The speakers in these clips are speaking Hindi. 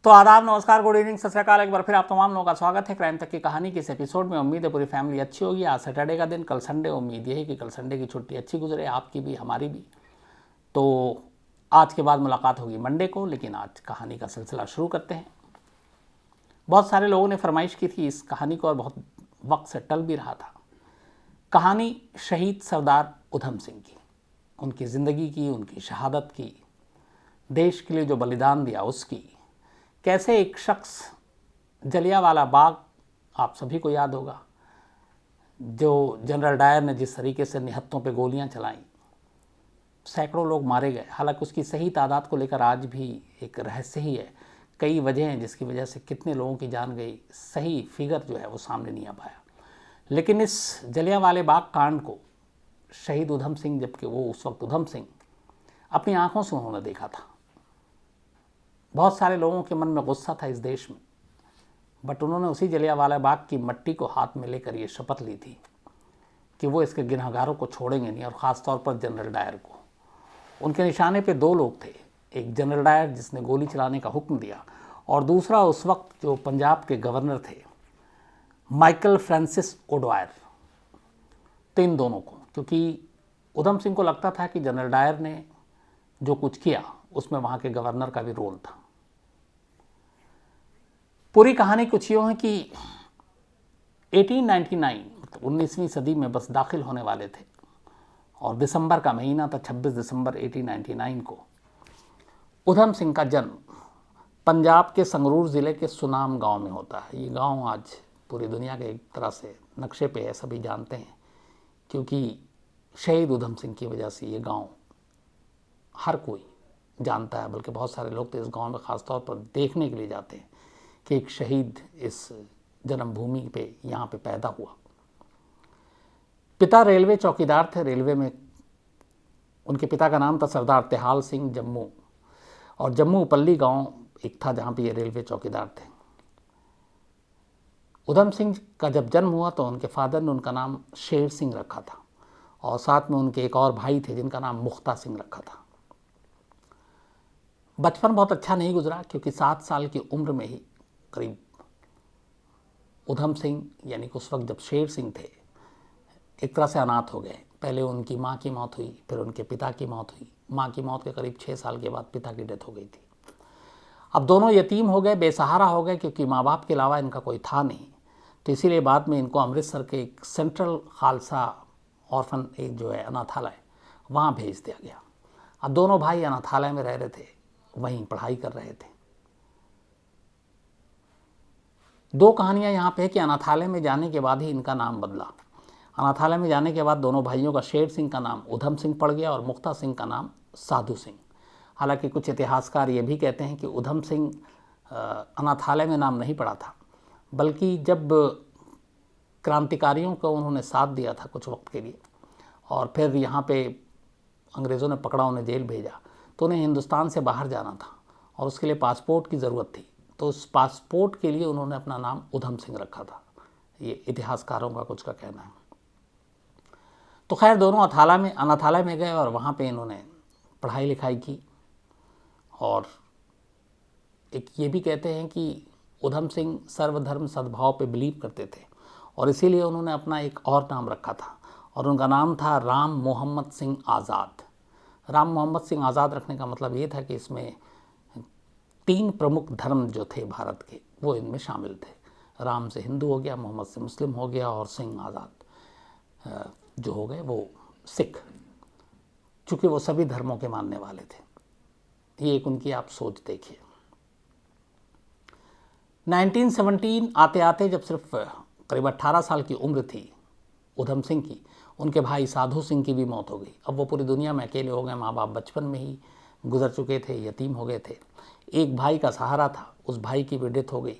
तो आदाब, नमस्कार, गुड इवनिंग, सत श्री अकाल। एक बार फिर आप तमाम लोगों का स्वागत है क्राइम तक की कहानी के इस एपिसोड में। उम्मीद है पूरी फैमिली अच्छी होगी। आज सैटरडे का दिन, कल संडे। उम्मीद यही कि कल संडे की छुट्टी अच्छी गुजरे, आपकी भी हमारी भी। तो आज के बाद मुलाकात होगी मंडे को, लेकिन आज कहानी का सिलसिला शुरू करते हैं। बहुत सारे लोगों ने फरमाइश की थी इस कहानी को और बहुत वक्त से टल भी रहा था। कहानी शहीद सरदार उधम सिंह की, उनकी ज़िंदगी की, उनकी शहादत की, देश के लिए जो बलिदान दिया उसकी। कैसे एक शख्स, जलियांवाला बाग आप सभी को याद होगा, जो जनरल डायर ने जिस तरीके से निहत्तों पे गोलियां चलाईं, सैकड़ों लोग मारे गए। हालांकि उसकी सही तादाद को लेकर आज भी एक रहस्य ही है। कई वजह हैं जिसकी वजह से कितने लोगों की जान गई, सही फिगर जो है वो सामने नहीं आ पाया। लेकिन इस जलियांवाले बाग कांड को शहीद उधम सिंह, जबकि वो उस वक्त उधम सिंह, अपनी आंखों से उन्होंने देखा था। बहुत सारे लोगों के मन में गुस्सा था इस देश में, बट उन्होंने उसी जलियांवाला बाग की मट्टी को हाथ में लेकर ये शपथ ली थी कि वो इसके गुनहगारों को छोड़ेंगे नहीं, और ख़ास तौर पर जनरल डायर को। उनके निशाने पे दो लोग थे, एक जनरल डायर जिसने गोली चलाने का हुक्म दिया, और दूसरा उस वक्त जो पंजाब के गवर्नर थे, माइकल फ्रांसिस ओडवायर। तो इन दोनों को, क्योंकि उधम सिंह को लगता था कि जनरल डायर ने जो कुछ किया उसमें वहाँ के गवर्नर का भी रोल था। पूरी कहानी कुछ यूँ है कि 1899 मतलब 19वीं सदी में बस दाखिल होने वाले थे, और दिसंबर का महीना था, 26 दिसंबर 1899 को उधम सिंह का जन्म पंजाब के संगरूर ज़िले के सुनाम गांव में होता है। ये गांव आज पूरी दुनिया के एक तरह से नक्शे पे है, सभी जानते हैं, क्योंकि शहीद उधम सिंह की वजह से ये गांव हर कोई जानता है। बल्कि बहुत सारे लोग तो इस गांव में ख़ास तौर पर देखने के लिए जाते हैं कि एक शहीद इस जन्मभूमि पे यहाँ पे पैदा हुआ। पिता रेलवे चौकीदार थे। रेलवे में उनके पिता का नाम था सरदार तेहाल सिंह जम्मू, और जम्मू उपल्ली गांव एक था जहाँ पे ये रेलवे चौकीदार थे। उधम सिंह का जब जन्म हुआ तो उनके फादर ने उनका नाम शेर सिंह रखा था, और साथ में उनके एक और भाई थे जिनका नाम मुख्ता सिंह रखा था। बचपन बहुत अच्छा नहीं गुजरा, क्योंकि 7 साल की उम्र में ही करीब उधम सिंह, यानी कि उस वक्त जब शेर सिंह थे, एक तरह से अनाथ हो गए। पहले उनकी माँ की मौत हुई, फिर उनके पिता की मौत हुई। माँ की मौत के करीब 6 साल के बाद पिता की डेथ हो गई थी। अब दोनों यतीम हो गए, बेसहारा हो गए, क्योंकि माँ बाप के अलावा इनका कोई था नहीं। तो इसीलिए बाद में इनको अमृतसर के एक सेंट्रल खालसा ऑर्फन एज जो है अनाथालय, वहाँ भेज दिया गया। अब दोनों भाई अनाथालय में रह रहे थे, वहीं पढ़ाई कर रहे थे। दो कहानियाँ यहाँ पे है कि अनाथालय में जाने के बाद ही इनका नाम बदला। अनाथालय में जाने के बाद दोनों भाइयों का शेर सिंह का नाम उधम सिंह पड़ गया और मुख्ता सिंह का नाम साधु सिंह। हालांकि कुछ इतिहासकार ये भी कहते हैं कि उधम सिंह अनाथालय में नाम नहीं पड़ा था, बल्कि जब क्रांतिकारियों को उन्होंने साथ दिया था कुछ वक्त के लिए, और फिर यहाँ पे अंग्रेज़ों ने पकड़ा, उन्हें जेल भेजा, तो उन्हें हिंदुस्तान से बाहर जाना था और उसके लिए पासपोर्ट की ज़रूरत थी। तो उस पासपोर्ट के लिए उन्होंने अपना नाम उधम सिंह रखा था। ये इतिहासकारों का कुछ का कहना है। तो खैर दोनों अनाथालय में गए और वहाँ पे इन्होंने पढ़ाई लिखाई की। और एक ये भी कहते हैं कि उधम सिंह सर्वधर्म सद्भाव पे बिलीव करते थे, और इसीलिए उन्होंने अपना एक और नाम रखा था, और उनका नाम था राम मोहम्मद सिंह आज़ाद। राम मोहम्मद सिंह आज़ाद रखने का मतलब ये था कि इसमें 3 प्रमुख धर्म जो थे भारत के, वो इनमें शामिल थे। राम से हिंदू हो गया, मोहम्मद से मुस्लिम हो गया, और सिंह आज़ाद जो हो गए वो सिख, चूँकि वो सभी धर्मों के मानने वाले थे। ये एक उनकी आप सोच देखिए। 1917 आते आते जब सिर्फ करीब 18 साल की उम्र थी उधम सिंह की, उनके भाई साधु सिंह की भी मौत हो गई। अब वो पूरी दुनिया में अकेले हो गए, माँ बाप बचपन में ही गुजर चुके थे, यतीम हो गए थे। एक भाई का सहारा था, उस भाई की भी डेथ हो गई,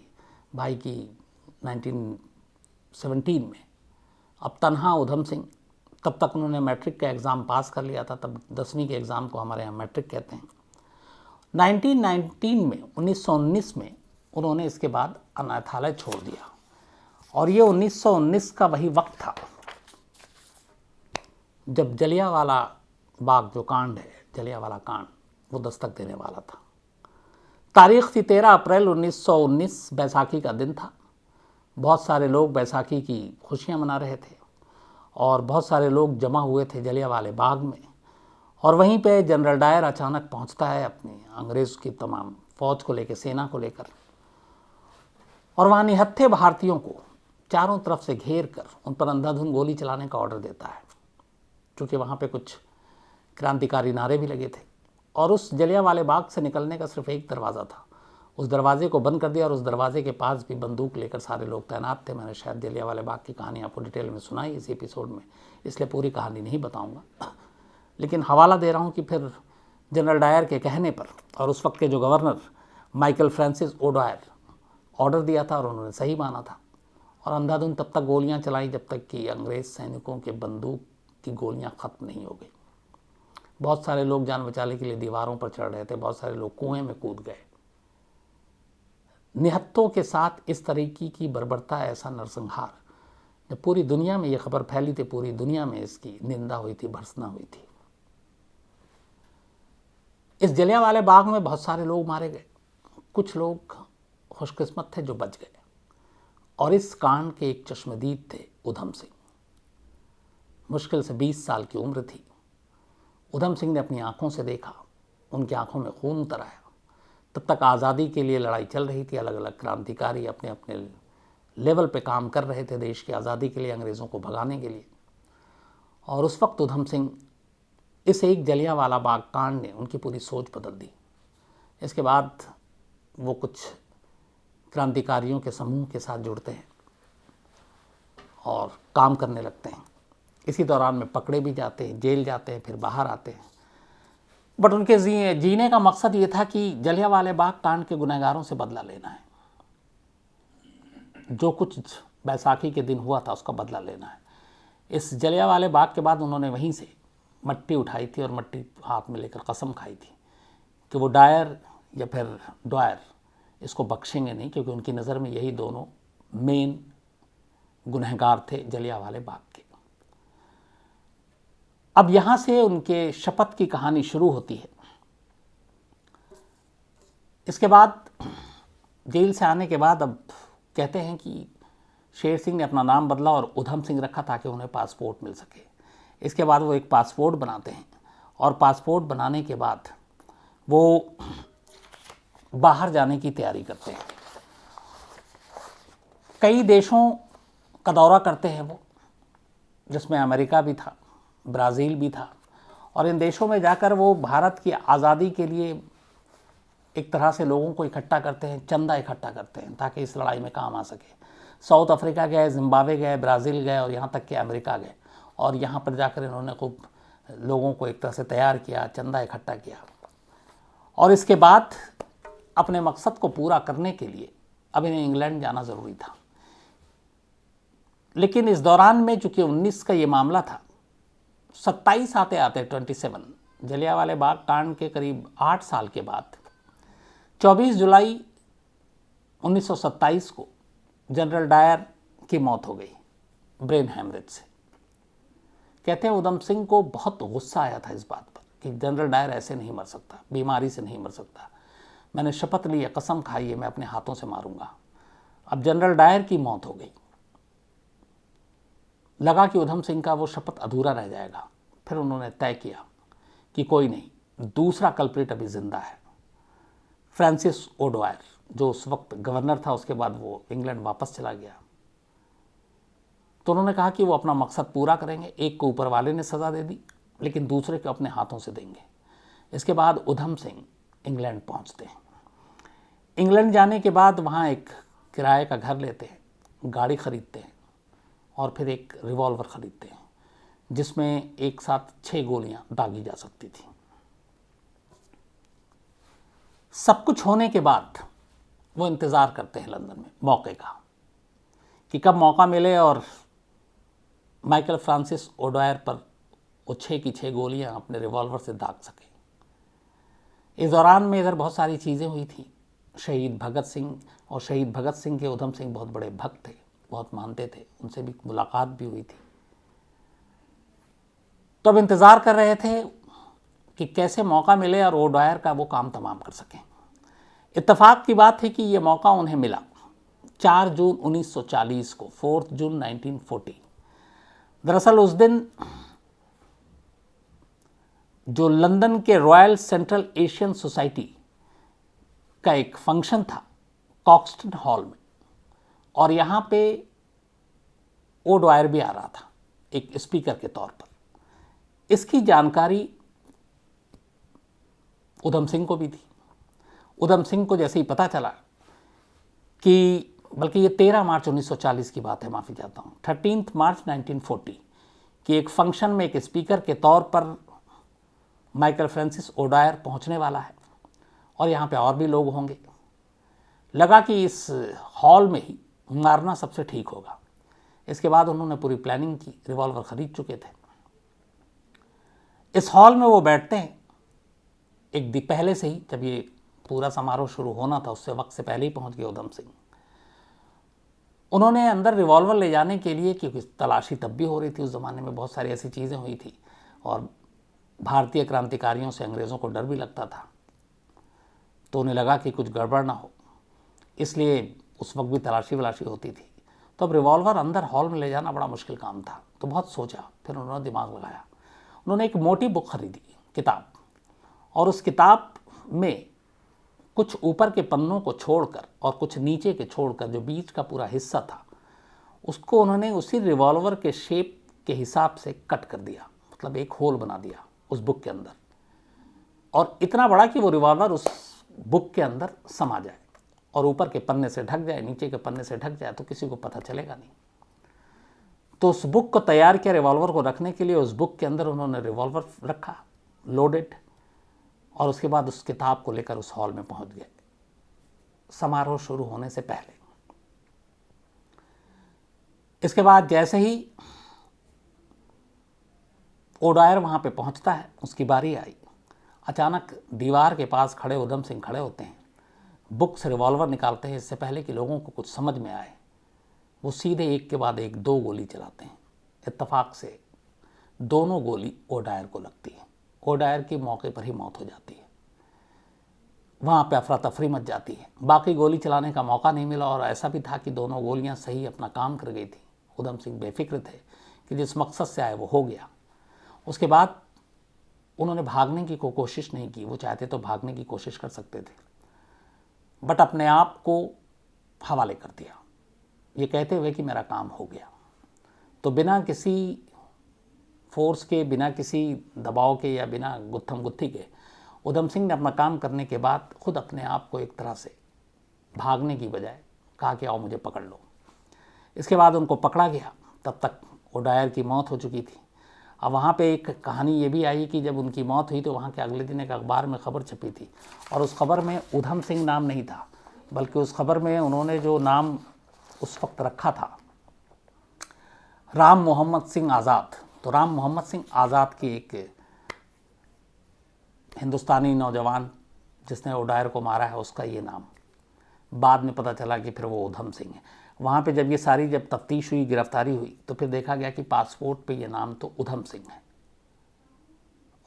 भाई की 1917 में। अब तन्हा उधम सिंह, तब तक उन्होंने मैट्रिक का एग्ज़ाम पास कर लिया था, तब 10वीं के एग्ज़ाम को हमारे यहाँ मैट्रिक कहते हैं। 1919 में उन्होंने इसके बाद अनाथालय छोड़ दिया, और ये 1919 का वही वक्त था जब जलियांवाला बाग जो कांड है, जलियांवाला कांड, वो दस्तक देने वाला था। तारीख थी 13 अप्रैल 1919, बैसाखी का दिन था। बहुत सारे लोग बैसाखी की खुशियां मना रहे थे और बहुत सारे लोग जमा हुए थे जलियांवाले बाग में। और वहीं पे जनरल डायर अचानक पहुंचता है अपनी अंग्रेज़ की तमाम फौज को लेकर, सेना को लेकर, और वहाँ निहत्थे भारतीयों को चारों तरफ से घेर कर उन पर अंधाधुंध गोली चलाने का ऑर्डर देता है। क्योंकि वहाँ पे कुछ क्रांतिकारी नारे भी लगे थे और उस जलियांवाले बाग से निकलने का सिर्फ एक दरवाज़ा था। उस दरवाजे को बंद कर दिया और उस दरवाजे के पास भी बंदूक लेकर सारे लोग तैनात थे। मैंने शायद जलियांवाले बाग की कहानी आपको डिटेल में सुनाई इस एपिसोड में, इसलिए पूरी कहानी नहीं बताऊंगा, लेकिन हवाला दे रहा हूं कि फिर जनरल डायर के कहने पर और उस वक्त के जो governor Michael Francis O'Dwyer order दिया था और उन्होंने सही माना था, और अंधाधुंध तब तक गोलियां चलाई जब तक कि अंग्रेज़ सैनिकों के बंदूक की गोलियां ख़त्म नहीं हो गई। बहुत सारे लोग जान बचाने के लिए दीवारों पर चढ़ रहे थे, बहुत सारे लोग कुएं में कूद गए। निहत्तों के साथ इस तरीके की बर्बरता, ऐसा नरसंहार, जब पूरी दुनिया में ये खबर फैली थी, पूरी दुनिया में इसकी निंदा हुई थी, भर्त्सना हुई थी। इस जलियांवाले बाग में बहुत सारे लोग मारे गए, कुछ लोग खुशकिस्मत थे जो बच गए। और इस कांड के एक चश्मदीद थे उधम सिंह। मुश्किल से 20 साल की उम्र थी। उधम सिंह ने अपनी आंखों से देखा, उनकी आंखों में खून उतर आया। तब तक आज़ादी के लिए लड़ाई चल रही थी, अलग अलग क्रांतिकारी अपने अपने लेवल पे काम कर रहे थे देश की आज़ादी के लिए, अंग्रेज़ों को भगाने के लिए। और उस वक्त उधम सिंह, इस एक जलियांवाला बाग कांड ने उनकी पूरी सोच बदल दी। इसके बाद वो कुछ क्रांतिकारियों के समूह के साथ जुड़ते हैं और काम करने लगते हैं। इसी दौरान में पकड़े भी जाते हैं, जेल जाते हैं, फिर बाहर आते हैं। बट उनके जीने का मकसद ये था कि जलियांवाले बाग कांड के गुनहगारों से बदला लेना है। जो कुछ बैसाखी के दिन हुआ था उसका बदला लेना है। इस जलियांवाले बाग के बाद उन्होंने वहीं से मट्टी उठाई थी और मट्टी हाथ में लेकर कसम खाई थी कि वो डायर या फिर ड्वायर इसको बख्शेंगे नहीं, क्योंकि उनकी नज़र में यही दोनों मेन गुनहगार थे जलियांवाले बाग के। अब यहाँ से उनके शपथ की कहानी शुरू होती है। इसके बाद जेल से आने के बाद अब कहते हैं कि शेर सिंह ने अपना नाम बदला और उधम सिंह रखा ताकि उन्हें पासपोर्ट मिल सके। इसके बाद वो एक पासपोर्ट बनाते हैं और पासपोर्ट बनाने के बाद वो बाहर जाने की तैयारी करते हैं। कई देशों का दौरा करते हैं वो, जिसमें अमेरिका भी था, ब्राज़ील भी था। और इन देशों में जाकर वो भारत की आज़ादी के लिए एक तरह से लोगों को इकट्ठा करते हैं, चंदा इकट्ठा करते हैं ताकि इस लड़ाई में काम आ सके। साउथ अफ्रीका गए, जिम्बाब्वे गए, ब्राज़ील गए और यहाँ तक कि अमेरिका गए। और यहाँ पर जाकर इन्होंने खूब लोगों को एक तरह से तैयार किया, चंदा इकट्ठा किया। और इसके बाद अपने मकसद को पूरा करने के लिए अब इन्हें इंग्लैंड जाना ज़रूरी था। लेकिन इस दौरान में चूँकि 19 का ये मामला था, 27 आते आते 27 जलियांवाले बाग कांड के करीब 8 साल के बाद 24 जुलाई 1927 को जनरल डायर की मौत हो गई ब्रेन हैमरेज से। कहते हैं उधम सिंह को बहुत गुस्सा आया था इस बात पर कि जनरल डायर ऐसे नहीं मर सकता, बीमारी से नहीं मर सकता। मैंने शपथ ली है, कसम खाई है, मैं अपने हाथों से मारूंगा। अब जनरल डायर की मौत हो गई, लगा कि उधम सिंह का वो शपथ अधूरा रह जाएगा। फिर उन्होंने तय किया कि कोई नहीं, दूसरा कल्प्रिट अभी जिंदा है, फ्रांसिस ओडायर, जो उस वक्त गवर्नर था। उसके बाद वो इंग्लैंड वापस चला गया। तो उन्होंने कहा कि वो अपना मकसद पूरा करेंगे। एक को ऊपर वाले ने सज़ा दे दी, लेकिन दूसरे को अपने हाथों से देंगे। इसके बाद उधम सिंह इंग्लैंड पहुंचते हैं। इंग्लैंड जाने के बाद वहाँ एक किराए का घर लेते हैं, गाड़ी ख़रीदते हैं और फिर एक रिवॉल्वर ख़रीदते हैं जिसमें एक साथ 6 गोलियां दागी जा सकती थी। सब कुछ होने के बाद वो इंतज़ार करते हैं लंदन में मौके का कि कब मौका मिले और माइकल फ्रांसिस ओडायर पर वो 6 की 6 गोलियां अपने रिवॉल्वर से दाग सके। इस दौरान में इधर बहुत सारी चीज़ें हुई थी। शहीद भगत सिंह, और शहीद भगत सिंह के उधम सिंह बहुत बड़े भक्त थे, बहुत मानते थे, उनसे भी मुलाकात भी हुई थी। तो अब इंतज़ार कर रहे थे कि कैसे मौका मिले और ओडायर का वो काम तमाम कर सकें। इत्तेफाक की बात है कि ये मौका उन्हें मिला 4 जून 1940 को, 4 जून 1940। दरअसल उस दिन जो लंदन के रॉयल सेंट्रल एशियन सोसाइटी का एक फंक्शन था कॉक्सटन हॉल में, और यहाँ पे ओडवायर भी आ रहा था एक स्पीकर के तौर पर। इसकी जानकारी उधम सिंह को भी थी। उधम सिंह को जैसे ही पता चला कि, बल्कि ये 13 मार्च 1940 की बात है, माफ़ी चाहता हूँ, 13 मार्च 1940 कि एक फंक्शन में एक स्पीकर के तौर पर माइकल फ्रांसिस ओडायर पहुंचने वाला है और यहाँ पे और भी लोग होंगे, लगा कि इस हॉल में ही मारना सबसे ठीक होगा। इसके बाद उन्होंने पूरी प्लानिंग की, रिवॉल्वर खरीद चुके थे। इस हॉल में वो बैठते हैं एक दिन पहले से ही, जब ये पूरा समारोह शुरू होना था उससे वक्त से पहले ही पहुंच गए उधम सिंह। उन्होंने अंदर रिवॉल्वर ले जाने के लिए, क्योंकि तलाशी तब भी हो रही थी, उस ज़माने में बहुत सारी ऐसी चीज़ें हुई थी और भारतीय क्रांतिकारियों से अंग्रेज़ों को डर भी लगता था, तो उन्हें लगा कि कुछ गड़बड़ ना हो, इसलिए उस वक्त भी तलाशी वलाशी होती थी। तो अब रिवॉल्वर अंदर हॉल में ले जाना बड़ा मुश्किल काम था, तो बहुत सोचा, फिर उन्होंने दिमाग लगाया। उन्होंने एक मोटी बुक खरीदी, किताब, और उस किताब में कुछ ऊपर के पन्नों को छोड़कर और कुछ नीचे के छोड़कर जो बीच का पूरा हिस्सा था उसको उन्होंने उसी रिवॉल्वर के शेप के हिसाब से कट कर दिया, मतलब एक होल बना दिया उस बुक के अंदर, और इतना बड़ा कि वो रिवॉल्वर उस बुक के अंदर समा जाए और ऊपर के पन्ने से ढक जाए, नीचे के पन्ने से ढक जाए, तो किसी को पता चलेगा नहीं। तो उस बुक को तैयार किया रिवॉल्वर को रखने के लिए। उस बुक के अंदर उन्होंने रिवॉल्वर रखा लोडेड, और उसके बाद उस किताब को लेकर उस हॉल में पहुंच गए समारोह शुरू होने से पहले। इसके बाद जैसे ही ओडायर वहां पे पहुंचता है, उसकी बारी आई, अचानक दीवार के पास खड़े उधम सिंह खड़े होते हैं, बुक से रिवॉल्वर निकालते हैं। इससे पहले कि लोगों को कुछ समझ में आए, वो सीधे एक के बाद एक 2 गोली चलाते हैं। इत्तेफाक से दोनों गोली ओडायर को लगती है। ओडायर की मौके पर ही मौत हो जाती है। वहाँ पे अफरा तफरी मच जाती है। बाकी गोली चलाने का मौका नहीं मिला, और ऐसा भी था कि दोनों गोलियाँ सही अपना काम कर गई थी। उधम सिंह बेफिक्र थे कि जिस मकसद से आए वो हो गया। उसके बाद उन्होंने भागने की कोशिश नहीं की। वो चाहते तो भागने की कोशिश कर सकते थे, बट अपने आप को हवाले कर दिया, ये कहते हुए कि मेरा काम हो गया। तो बिना किसी फोर्स के, बिना किसी दबाव के या बिना गुत्थम गुत्थी के, उधम सिंह ने अपना काम करने के बाद खुद अपने आप को एक तरह से भागने की बजाय कहा कि आओ मुझे पकड़ लो। इसके बाद उनको पकड़ा गया। तब तक ओडायर की मौत हो चुकी थी। अब वहाँ पे एक कहानी ये भी आई कि जब उनकी मौत हुई तो वहाँ के अगले दिन एक अखबार में खबर छपी थी, और उस खबर में उधम सिंह नाम नहीं था, बल्कि उस खबर में उन्होंने जो नाम उस वक्त रखा था, राम मोहम्मद सिंह आज़ाद। तो राम मोहम्मद सिंह आज़ाद की एक हिंदुस्तानी नौजवान जिसने ओडायर को मारा है, उसका ये नाम। बाद में पता चला कि फिर वो उधम सिंह है। वहाँ पे जब ये सारी जब तफ्तीश हुई, गिरफ्तारी हुई, तो फिर देखा गया कि पासपोर्ट पे ये नाम तो उधम सिंह है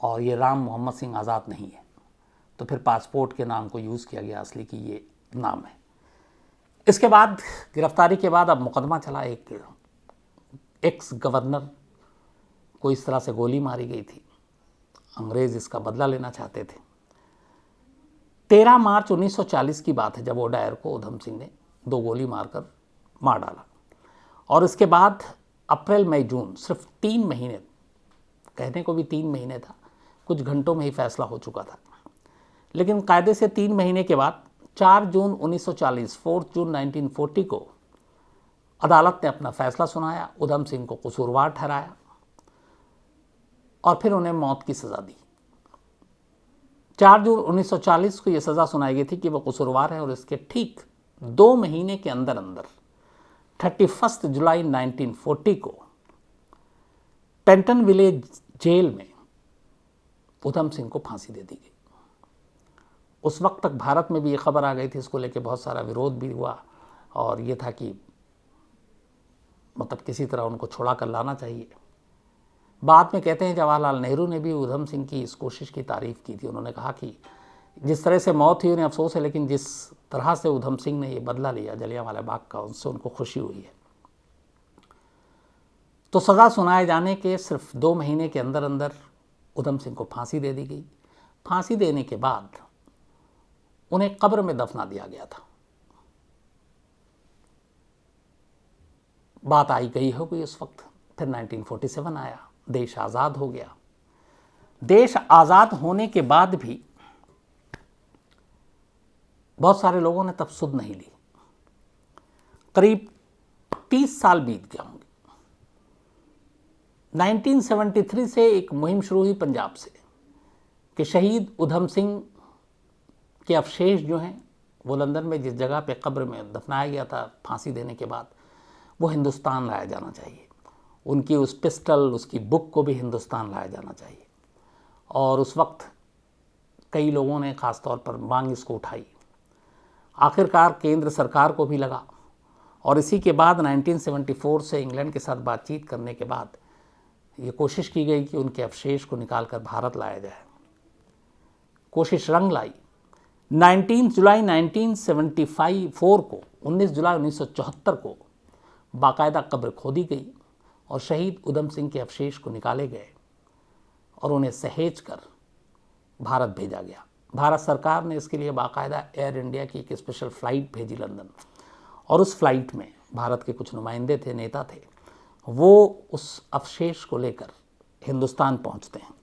और ये राम मोहम्मद सिंह आज़ाद नहीं है। तो फिर पासपोर्ट के नाम को यूज़ किया गया असली कि ये नाम है। इसके बाद गिरफ्तारी के बाद अब मुकदमा चला। एक एक्स गवर्नर को इस तरह से गोली मारी गई थी, अंग्रेज़ इसका बदला लेना चाहते थे। 13 मार्च 1940 की बात है जब ओडायर को उधम सिंह ने 2 गोली मारकर मार डाला, और इसके बाद अप्रैल मई जून, सिर्फ 3 महीने, कहने को भी 3 महीने था, कुछ घंटों में ही फैसला हो चुका था। लेकिन कायदे से 3 महीने के बाद 4 जून 1940, 4 जून 1940 को अदालत ने अपना फैसला सुनाया, उधम सिंह को कसूरवार ठहराया और फिर उन्हें मौत की सज़ा दी। 4 जून 1940 को यह सज़ा सुनाई गई थी कि वह कसूरवार है, और इसके ठीक 2 महीने के अंदर अंदर 31 जुलाई 1940 को पेंटन विलेज जेल में उधम सिंह को फांसी दे दी गई। उस वक्त तक भारत में भी ये खबर आ गई थी, इसको लेकर बहुत सारा विरोध भी हुआ, और ये था कि मतलब किसी तरह उनको छुड़ा कर लाना चाहिए। बाद में कहते हैं जवाहरलाल नेहरू ने भी उधम सिंह की इस कोशिश की तारीफ़ की थी। उन्होंने कहा कि जिस तरह से मौत हुई उन्हें अफसोस है, लेकिन जिस तरह से उधम सिंह ने ये बदला लिया जलियांवाला बाग का, उनसे उनको खुशी हुई है। तो सज़ा सुनाए जाने के सिर्फ 2 महीने के अंदर अंदर उधम सिंह को फांसी दे दी गई। फांसी देने के बाद उन्हें कब्र में दफना दिया गया था। बात आई गई हो गई उस वक्त। फिर 1947 आया, देश आज़ाद हो गया। देश आज़ाद होने के बाद भी बहुत सारे लोगों ने तब सुध नहीं ली। करीब 30 साल बीत गए होंगे। 1973 से एक मुहिम शुरू हुई पंजाब से कि शहीद उधम सिंह के अवशेष जो हैं वो लंदन में जिस जगह पे कब्र में दफनाया गया था फांसी देने के बाद, वो हिंदुस्तान लाया जाना चाहिए। उनकी उस पिस्टल, उसकी बुक को भी हिंदुस्तान लाया जाना चाहिए। और उस वक्त कई लोगों ने ख़ास तौर पर मांग इसको उठाई। आखिरकार केंद्र सरकार को भी लगा और इसी के बाद 1974 से इंग्लैंड के साथ बातचीत करने के बाद ये कोशिश की गई कि उनके अवशेष को निकालकर भारत लाया जाए। कोशिश रंग लाई। 19 जुलाई 1974 को 19 जुलाई 1974 को बाकायदा कब्र खोदी गई और शहीद उधम सिंह के अवशेष को निकाले गए और उन्हें सहेज कर भारत भेजा गया। भारत सरकार ने इसके लिए बाकायदा एयर इंडिया की एक स्पेशल फ़्लाइट भेजी लंदन, और उस फ्लाइट में भारत के कुछ नुमाइंदे थे, नेता थे, वो उस अवशेष को लेकर हिंदुस्तान पहुंचते हैं।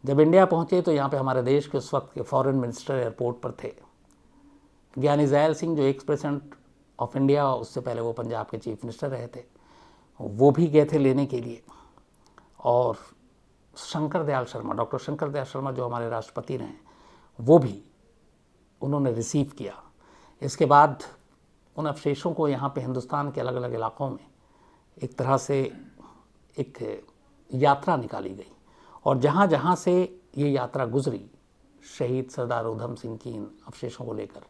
जब इंडिया पहुंचे तो यहाँ पे हमारे देश के उस वक्त के फॉरेन मिनिस्टर एयरपोर्ट पर थे। ज्ञानी ज़ैल सिंह जो एक्स प्रेसिडेंट ऑफ इंडिया, उससे पहले वो पंजाब के चीफ मिनिस्टर रहे थे, वो भी गए थे लेने के लिए। और शंकर दयाल शर्मा, डॉक्टर शंकर दयाल शर्मा जो हमारे राष्ट्रपति रहे, वो भी उन्होंने रिसीव किया। इसके बाद उन अवशेषों को यहाँ पे हिंदुस्तान के अलग अलग इलाक़ों में एक तरह से एक यात्रा निकाली गई और जहाँ जहाँ से ये यात्रा गुजरी, शहीद सरदार उधम सिंह की इन अवशेषों को लेकर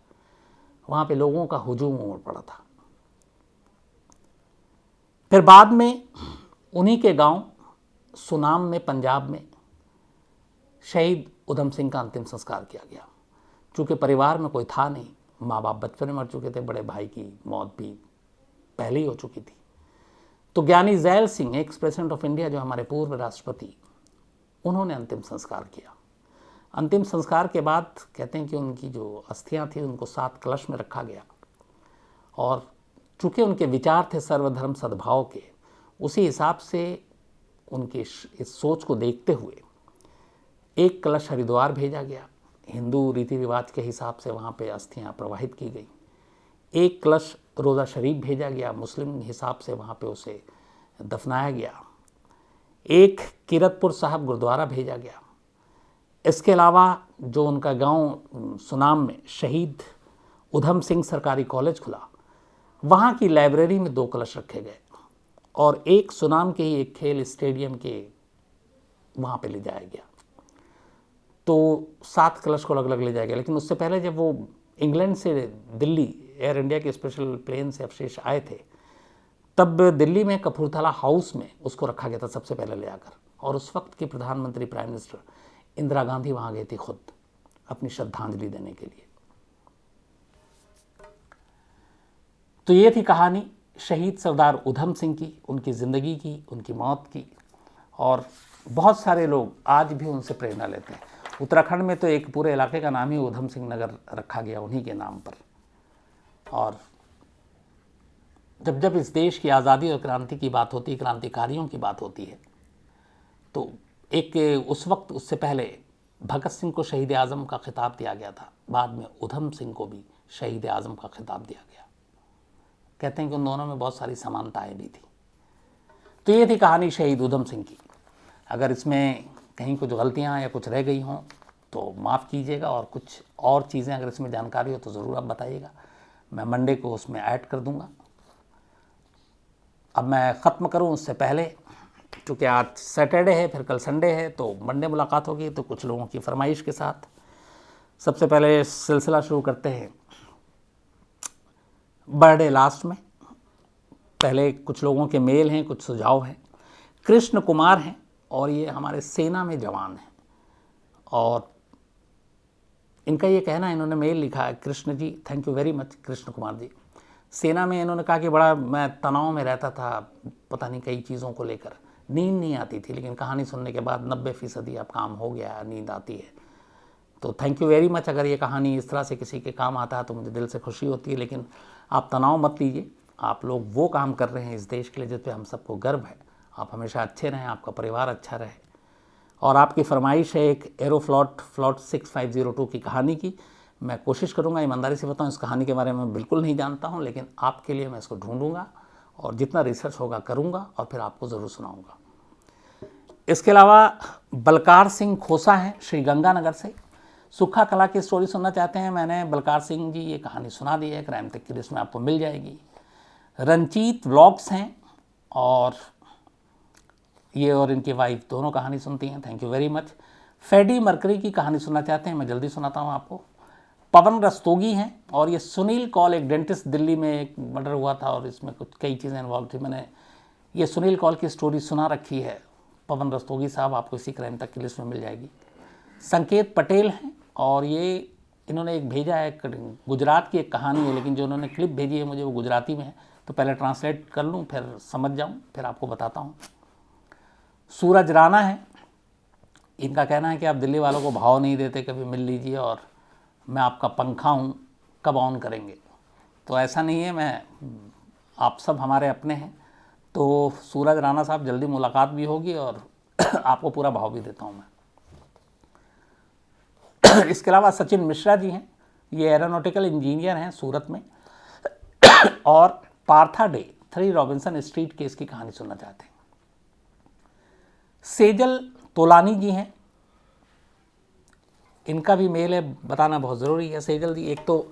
वहाँ पे लोगों का हुजूम उमड़ पड़ा था। फिर बाद में उन्हीं के गांव सुनाम में, पंजाब में, शहीद उधम सिंह का अंतिम संस्कार किया गया। चूँकि परिवार में कोई था नहीं, माँ बाप बचपन में मर चुके थे, बड़े भाई की मौत भी पहले ही हो चुकी थी, तो Giani Zail Singh, ex president of India, जो हमारे पूर्व राष्ट्रपति, उन्होंने अंतिम संस्कार किया। अंतिम संस्कार के बाद कहते हैं कि उनकी जो अस्थियां थी उनको 7 कलश में रखा गया और चूँकि उनके विचार थे सर्वधर्म सद्भाव के, उसी हिसाब से उनकी इस सोच को देखते हुए एक कलश हरिद्वार भेजा गया। हिंदू रीति रिवाज के हिसाब से वहाँ पे अस्थियाँ प्रवाहित की गई। एक कलश रोज़ा शरीफ भेजा गया, मुस्लिम हिसाब से वहाँ पे उसे दफनाया गया। एक कीरतपुर साहब गुरुद्वारा भेजा गया। इसके अलावा जो उनका गांव सुनाम में शहीद उधम सिंह सरकारी कॉलेज खुला, वहाँ की लाइब्रेरी में 2 कलश रखे गए और एक सुनाम के ही एक खेल स्टेडियम के वहाँ पे ले जाया गया। तो 7 कलश को अलग अलग ले जाया गया। लेकिन उससे पहले जब वो इंग्लैंड से दिल्ली एयर इंडिया के स्पेशल प्लेन से अवशेष आए थे, तब दिल्ली में कपूरथला हाउस में उसको रखा गया था सबसे पहले ले आकर, और उस वक्त की प्रधानमंत्री प्राइम मिनिस्टर इंदिरा गांधी वहाँ गई थी खुद अपनी श्रद्धांजलि देने के लिए। तो ये थी कहानी शहीद सरदार उधम सिंह की, उनकी ज़िंदगी की, उनकी मौत की, और बहुत सारे लोग आज भी उनसे प्रेरणा लेते हैं। उत्तराखंड में तो एक पूरे इलाके का नाम ही उधम सिंह नगर रखा गया उन्हीं के नाम पर। और जब जब इस देश की आज़ादी और क्रांति की बात होती है, क्रांतिकारियों की बात होती है, तो एक उस वक्त, उससे पहले भगत सिंह को शहीद आज़म का खिताब दिया गया था, बाद में उधम सिंह को भी शहीद आज़म का खिताब दिया गया। कहते हैं कि उन दोनों में बहुत सारी समानताएं भी थी। तो ये थी कहानी शहीद उधम सिंह की। अगर इसमें कहीं कुछ गलतियां या कुछ रह गई हों तो माफ़ कीजिएगा, और कुछ और चीज़ें अगर इसमें जानकारी हो तो ज़रूर आप बताइएगा, मैं मंडे को उसमें ऐड कर दूंगा। अब मैं ख़त्म करूं उससे पहले, क्योंकि आज सैटरडे है, फिर कल संडे है, तो मंडे मुलाकात होगी, तो कुछ लोगों की फरमाइश के साथ सबसे पहले सिलसिला शुरू करते हैं बर्थडे लास्ट में। पहले कुछ लोगों के मेल हैं, कुछ सुझाव हैं। कृष्ण कुमार हैं और ये हमारे सेना में जवान हैं और इनका ये कहना है, इन्होंने मेल लिखा है, Krishna ji, thank you very much Krishna Kumar ji. सेना में इन्होंने कहा कि बड़ा मैं तनाव में रहता था, पता नहीं कई चीज़ों को लेकर, नींद नहीं आती थी, लेकिन कहानी सुनने के बाद 90% अब काम हो गया, नींद आती है। तो थैंक यू वेरी मच। अगर ये कहानी इस तरह से किसी के काम आता है तो मुझे दिल से खुशी होती है, लेकिन आप तनाव मत लीजिए। आप लोग वो काम कर रहे हैं इस देश के लिए जिस पे हम सबको गर्व है। आप हमेशा अच्छे रहें, आपका परिवार अच्छा रहे। और आपकी फरमाइश है एक एरोफ्लॉट 6502 की कहानी की। मैं कोशिश करूंगा, ईमानदारी से बताऊं, इस कहानी के बारे में बिल्कुल नहीं जानता हूं, लेकिन आपके लिए मैं इसको ढूंढूंगा और जितना रिसर्च होगा करूंगा और फिर आपको ज़रूर सुनाऊंगा। इसके अलावा बलकार सिंह खोसा हैं श्री गंगानगर से, सुखा कला की स्टोरी सुनना चाहते हैं। मैंने बलकार सिंह जी ये कहानी सुना दी है, क्राइम तक की लिस्ट में आपको मिल जाएगी। रंजीत व्लॉग्स हैं और ये और इनकी वाइफ दोनों कहानी सुनती हैं, थैंक यू वेरी मच। फेडी मरकरी की कहानी सुनना चाहते हैं, मैं जल्दी सुनाता हूँ आपको। पवन रस्तोगी हैं और ये सुनील कौल, एक डेंटिस्ट, दिल्ली में एक मर्डर हुआ था और इसमें कुछ कई चीज़ें इन्वॉल्व थी। मैंने ये सुनील कौल की स्टोरी सुना रखी है। पवन रस्तोगी साहब आपको इसी क्राइम तक की लिस्ट में मिल जाएगी। संकेत पटेल हैं और ये इन्होंने एक भेजा है, गुजरात की एक कहानी है, लेकिन जो उन्होंने क्लिप भेजी है मुझे वो गुजराती में है, तो पहले ट्रांसलेट कर लूँ फिर समझ जाऊँ, फिर आपको बताता हूँ। सूरज राणा है, इनका कहना है कि आप दिल्ली वालों को भाव नहीं देते, कभी मिल लीजिए और मैं आपका पंखा हूँ, कब ऑन करेंगे। तो ऐसा नहीं है, मैं आप सब हमारे अपने हैं। तो सूरज राणा साहब, जल्दी मुलाकात भी होगी और आपको पूरा भाव भी देता हूँ मैं। इसके अलावा सचिन मिश्रा जी हैं, ये एरोनॉटिकल इंजीनियर हैं सूरत में और Partha day 3 Robinson street case की कहानी सुनना चाहते हैं। सेजल तोलानी जी हैं, इनका भी मेल है, बताना बहुत ज़रूरी है। सेजल जी, एक तो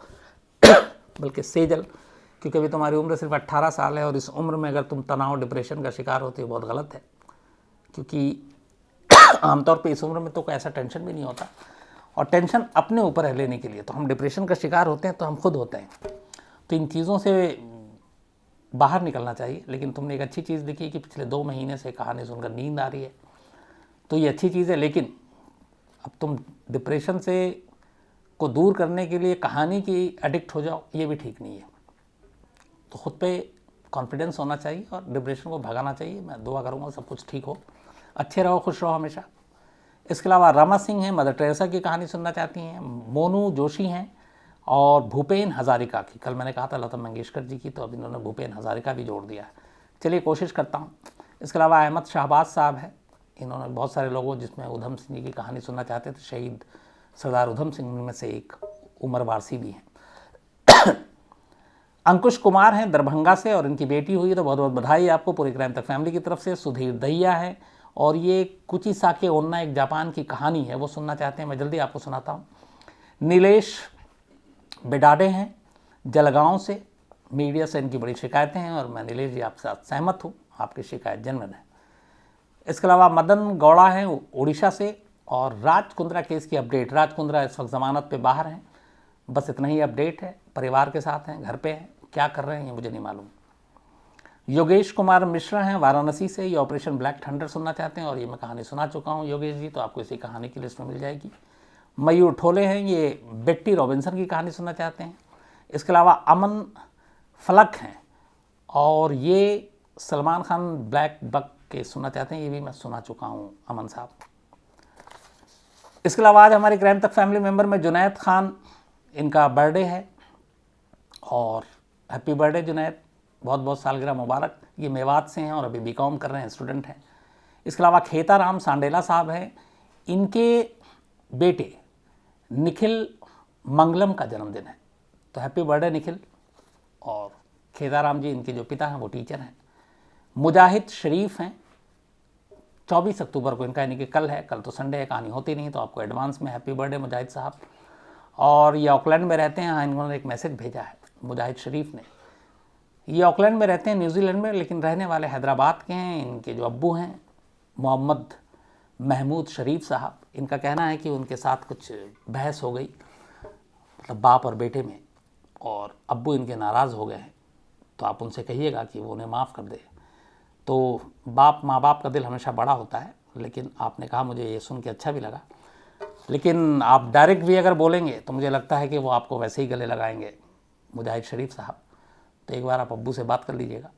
बल्कि सेजल, क्योंकि अभी तुम्हारी उम्र सिर्फ 18 साल है और इस उम्र में अगर तुम तनाव डिप्रेशन का शिकार होते हो बहुत गलत है, क्योंकि आमतौर पे इस उम्र में तो कोई ऐसा टेंशन भी नहीं होता और टेंशन अपने ऊपर है लेने के लिए, तो हम डिप्रेशन का शिकार होते हैं तो हम खुद होते हैं। तो इन चीज़ों से बाहर निकलना चाहिए। लेकिन तुमने एक अच्छी चीज़ लिखी कि पिछले 2 महीने से कहानी सुनकर नींद आ रही है, तो ये अच्छी चीज़ है, लेकिन अब तुम डिप्रेशन से को दूर करने के लिए कहानी की एडिक्ट हो जाओ, ये भी ठीक नहीं है। तो खुद पे कॉन्फिडेंस होना चाहिए और डिप्रेशन को भगाना चाहिए। मैं दुआ करूँगा सब कुछ ठीक हो, अच्छे रहो, खुश रहो हमेशा। इसके अलावा रमा सिंह हैं, मदर टेरेसा की कहानी सुनना चाहती हैं। मोनू जोशी हैं और भूपेन हज़ारिका की, कल मैंने कहा था लता मंगेशकर जी की, तो अब इन्होंने भूपेन हज़ारिका भी जोड़ दिया है। चलिए कोशिश करता हूँ। इसके अलावा अहमद शहबाज साहब हैं, इन्होंने बहुत सारे लोगों, जिसमें उधम सिंह जी की कहानी सुनना चाहते थे, शहीद सरदार उधम सिंह में से एक उमर वारसी भी हैं। अंकुश कुमार हैं दरभंगा से और इनकी बेटी हुई, तो बहुत बहुत बधाई आपको पूरी क्राइम तक फैमिली की तरफ से। सुधीर दहिया है और ये कुचिसाके ओन्ना, एक जापान की कहानी है, वो सुनना चाहते हैं, मैं जल्दी आपको सुनाता हूँ। नीलेश बेडाडे हैं जलगांव से, मीडिया से इनकी बड़ी शिकायतें हैं और मैं नीलेश जी आपके साथ सहमत हूँ, आपकी शिकायत जेन्युइन है। इसके अलावा मदन गौड़ा हैं उड़ीसा से और राज कुंद्रा केस की अपडेट। राज कुंद्रा इस वक्त ज़मानत पे बाहर हैं, बस इतना ही अपडेट है। परिवार के साथ हैं, घर पे हैं, क्या कर रहे हैं ये मुझे नहीं मालूम। योगेश कुमार मिश्रा हैं वाराणसी से, ये ऑपरेशन ब्लैक थंडर सुनना चाहते हैं और ये मैं कहानी सुना चुका हूँ योगेश जी, तो आपको इसी कहानी की लिस्ट में मिल जाएगी। मयूर ठोले हैं, ये बेट्टी रॉबिन्सन की कहानी सुनना चाहते हैं। इसके अलावा अमन फलक हैं और ये सलमान खान ब्लैक बक के सुनना चाहते हैं, ये भी मैं सुना चुका हूँ अमन साहब। इसके अलावा आज हमारे क्राइम तक फैमिली मेम्बर में जुनैद खान, इनका बर्थडे है और हैप्पी बर्थडे जुनैद, बहुत बहुत सालगिरह मुबारक। ये मेवात से हैं और अभी बीकॉम कर रहे हैं, स्टूडेंट हैं। इसके अलावा खेताराम सांडेला साहब हैं, इनके बेटे निखिल मंगलम का जन्मदिन है, तो हैप्पी बर्थडे निखिल। और खेताराम जी, इनके जो पिता हैं वो टीचर हैं। मुजाहिद शरीफ हैं, 24 अक्टूबर को इनका, यानी कि कल है, कल तो संडे है, कहानी होती नहीं, तो आपको एडवांस में हैप्पी बर्थडे मुजाहिद साहब। और ये ऑकलैंड में रहते हैं, हाँ इन्होंने एक मैसेज भेजा है मुजाहिद शरीफ ने। ये ऑकलैंड में रहते हैं न्यूजीलैंड में, लेकिन रहने वाले हैदराबाद के हैं। इनके जो अब्बू हैं मोहम्मद महमूद शरीफ साहब, इनका कहना है कि उनके साथ कुछ बहस हो गई, मतलब बाप और बेटे में, और अब्बू इनके नाराज़ हो गए हैं, तो आप उनसे कहिएगा कि वो उन्हें माफ़ कर दे। तो माँ बाप का दिल हमेशा बड़ा होता है, लेकिन आपने कहा, मुझे ये सुन के अच्छा भी लगा। लेकिन आप डायरेक्ट भी अगर बोलेंगे तो मुझे लगता है कि वो आपको वैसे ही गले लगाएंगे, मुजाहिद शरीफ साहब। तो एक बार आप अब्बू से बात कर लीजिएगा।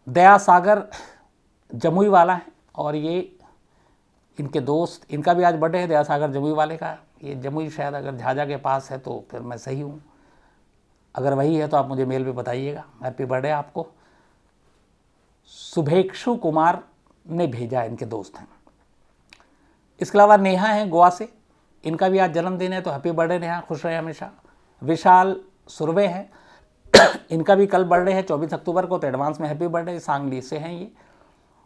दया सागर जमुई वाला है और ये इनके दोस्त, इनका भी आज बर्थडे है, दया सागर जमुई वाले का। ये जमुई शायद अगर झाझा के पास है तो फिर मैं सही हूँ, अगर वही है तो आप मुझे मेल पे बताइएगा। हैप्पी बर्थडे आपको। शुभेक्षु कुमार ने भेजा, इनके दोस्त हैं। इसके अलावा नेहा है गोवा से, इनका भी आज जन्मदिन है, तो हैप्पी बर्थडे नेहा, खुश रहे हमेशा। विशाल सुरवे हैं, इनका भी कल बर्थडे है 24 अक्टूबर को, तो एडवांस में हैप्पी बर्थडे। सांगली से हैं ये,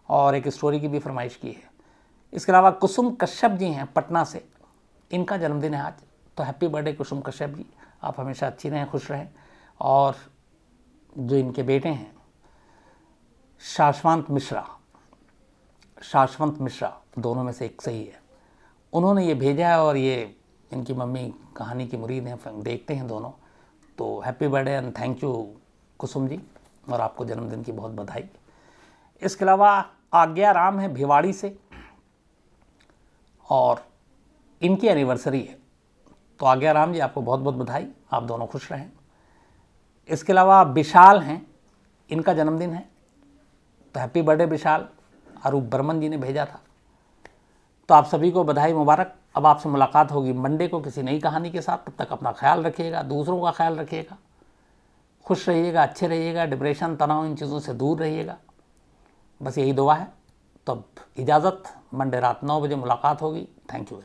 और एक स्टोरी की भी फरमाइश की है। इसके अलावा कुसुम कश्यप जी हैं पटना से, इनका जन्मदिन है आज, तो हैप्पी बर्थडे कुसुम कश्यप जी, आप हमेशा अच्छी रहें, खुश रहें। और जो इनके बेटे हैं शाश्वत मिश्रा, दोनों में से एक सही है, उन्होंने ये भेजा है। और ये इनकी मम्मी कहानी की मुरीद हैं, देखते हैं दोनों। तो happy birthday and thank you Kusum ji, और आपको जन्मदिन की बहुत बधाई। इसके अलावा आज्ञा राम है भिवाड़ी से, और इनकी एनिवर्सरी है, तो आज्ञा राम जी आपको बहुत बहुत बधाई, आप दोनों खुश रहें। इसके अलावा विशाल हैं, इनका जन्मदिन है, तो हैप्पी बर्थडे विशाल, अरूप बर्मन जी ने भेजा था। तो आप सभी को बधाई मुबारक। अब आपसे मुलाकात होगी मंडे को किसी नई कहानी के साथ। तब तक अपना ख्याल रखिएगा, दूसरों का ख्याल रखिएगा, खुश रहिएगा, अच्छे रहिएगा, डिप्रेशन तनाव इन चीज़ों से दूर रहिएगा, बस यही दुआ है। तो अब इजाज़त, मंडे रात 9 बजे मुलाकात होगी। Thank you.